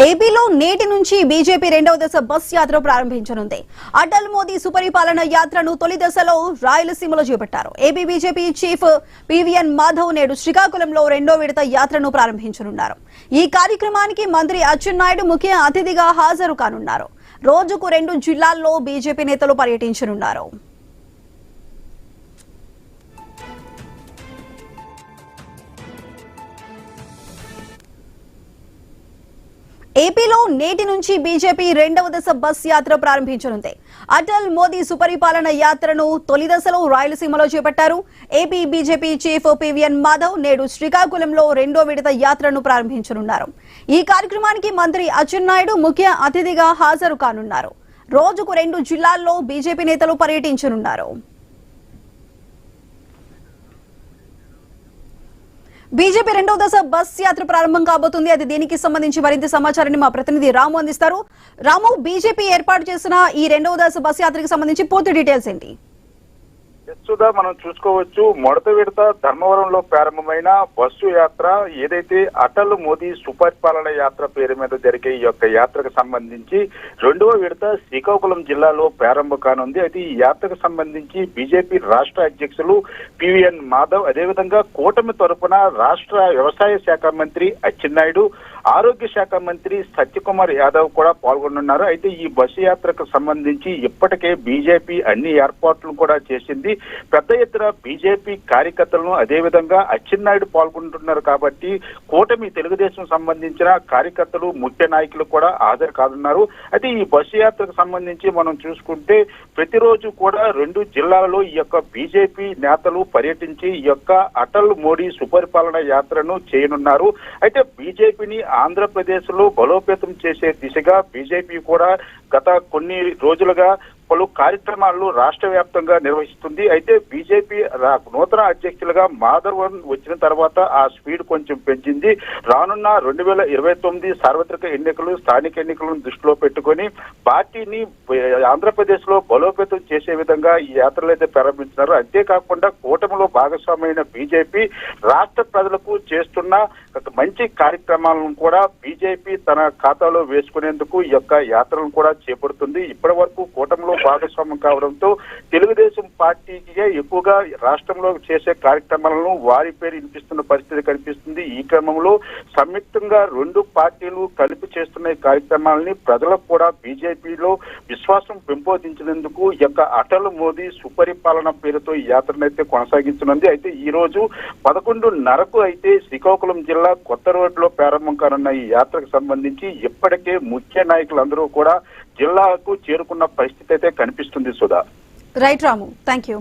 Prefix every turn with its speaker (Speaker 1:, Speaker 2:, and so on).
Speaker 1: ఏపీలో నేటి నుంచి బీజేపీ రెండవ దశ బస్ యాత్ర ప్రారంభించనుంది. అటల్ మోదీ సుపరిపాలన యాత్రను తొలి దశలో రాయలసీమలో చేపట్టారు. AP BJP chief PVN Madhav నేడు శ్రీకాకుళంలో రెండో విడత యాత్రను ప్రారంభించనున్నారు. ఈ కార్యక్రమానికి మంత్రి అచ్చెన్నాయుడు ముఖ్య అతిథిగా హాజరు కానున్నారు. రోజుకు 2 జిల్లాల్లో బీజేపీ నేతలు పర్యటించనున్నారు. ఏపీలో నేటి నుంచి బీజేపీ రెండవ దశ బస్ యాత్ర ప్రారంభించనుంది. అటల్ మోదీ సుపరిపాలన యాత్రను తొలి దశలో రాయలసీమలో చేపట్టారు. AP BJP chief PVN Madhav నేడు శ్రీకాకుళంలో రెండో విడత యాత్రను ప్రారంభించనున్నారు. ఈ కార్యక్రమానికి మంత్రి అచ్చెన్నాయుడు ముఖ్య అతిథిగా హాజరు కానున్నారు. రోజుకు 2 జిల్లాల్లో బీజేపీ నేతలు పర్యటించనున్నారు. బీజేపీ రెండవ దశ బస్ యాత్ర ప్రారంభం కాబోతుంది. అది దీనికి సంబంధించి మరింత సమాచారాన్ని మా ప్రతినిధి రాము అందిస్తారు. రాము, బీజేపీ ఏర్పాటు చేసిన ఈ రెండవ దశ బస్ యాత్రకు సంబంధించి పూర్తి డీటెయిల్స్ ఏంటి?
Speaker 2: మనం చూసుకోవచ్చు, మొదటి విడత ధర్మవరంలో ప్రారంభమైన బస్సు యాత్ర ఏదైతే అటల్ మోదీ సుపరిపాలన యాత్ర పేరు మీద జరిగే ఈ యొక్క యాత్రకు సంబంధించి రెండవ విడత శ్రీకాకుళం జిల్లాలో ప్రారంభం కానుంది. అయితే ఈ యాత్రకు సంబంధించి బీజేపీ రాష్ట్ర అధ్యక్షులు పివిఎన్ మాధవ్, అదేవిధంగా కూటమి తరపున రాష్ట్ర వ్యవసాయ శాఖ మంత్రి అచ్చెన్నాయుడు, ఆరోగ్య శాఖ మంత్రి సత్యకుమార్ యాదవ్ కూడా పాల్గొనున్నారు. అయితే ఈ బస్సు యాత్రకు సంబంధించి ఇప్పటికే బీజేపీ అన్ని ఏర్పాట్లు కూడా చేసింది. పెద్ద ఎత్తున బీజేపీ కార్యకర్తలను అదేవిధంగా అచ్చెన్నాయుడు పాల్గొంటున్నారు కాబట్టి కూటమి తెలుగుదేశం సంబంధించిన కార్యకర్తలు ముఖ్య నాయకులు కూడా హాజరు కానున్నారు. అయితే ఈ బస్సు యాత్రకు సంబంధించి మనం చూసుకుంటే ప్రతిరోజు కూడా 2 జిల్లాలలో ఈ యొక్క బీజేపీ నేతలు పర్యటించి ఈ యొక్క అటల్ మోడీ సుపరిపాలన యాత్రను చేయనున్నారు. అయితే బీజేపీని ఆంధ్రప్రదేశ్ లో బలోపేతం చేసే దిశగా బీజేపీ కూడా గత కొన్ని రోజులుగా పలు కార్యక్రమాలను రాష్ట్ర వ్యాప్తంగా నిర్వహిస్తుంది. అయితే బీజేపీ నూతన అధ్యక్షులుగా మాధవ్ వచ్చిన తర్వాత ఆ స్పీడ్ కొంచెం పెంచింది. రానున్న 2029 సార్వత్రిక ఎన్నికలు, స్థానిక ఎన్నికలను దృష్టిలో పెట్టుకొని పార్టీని ఆంధ్రప్రదేశ్ లో బలోపేతం చేసే విధంగా ఈ యాత్రలు అయితే ప్రారంభించినారు. అంతేకాకుండా కూటమిలో భాగస్వామైన బీజేపీ రాష్ట్ర ప్రజలకు చేస్తున్న మంచి కార్యక్రమాలను కూడా బీజేపీ తన ఖాతాలో వేసుకునేందుకు ఈ యొక్క యాత్రలను కూడా చేపడుతుంది. ఇప్పటి వరకు కూటమిలో భాగస్వామ్యం కావడంతో తెలుగుదేశం పార్టీకి ఎక్కువగా రాష్ట్రంలో చేసే కార్యక్రమాలను వారి పేరు వినిపిస్తున్న పరిస్థితి కనిపిస్తుంది. ఈ క్రమంలో సంయుక్తంగా 2 పార్టీలు కలిపి చేస్తున్న కార్యక్రమాలని ప్రజలకు కూడా బీజేపీలో విశ్వాసం పెంపొందించినందుకు ఈ యొక్క అటల్ మోదీ సుపరిపాలన పేరుతో ఈ యాత్రనైతే కొనసాగించనుంది. అయితే ఈ రోజు 11:30కు అయితే శ్రీకాకుళం జిల్లా కొత్త రోడ్లో ప్రారంభం కానున్న ఈ యాత్రకు సంబంధించి ఇప్పటికే ముఖ్య నాయకులందరూ కూడా జిల్లాకు చేరుకున్న పరిస్థితి అయితే కనిపిస్తుంది. Sudha.
Speaker 1: Right Ramu, thank you.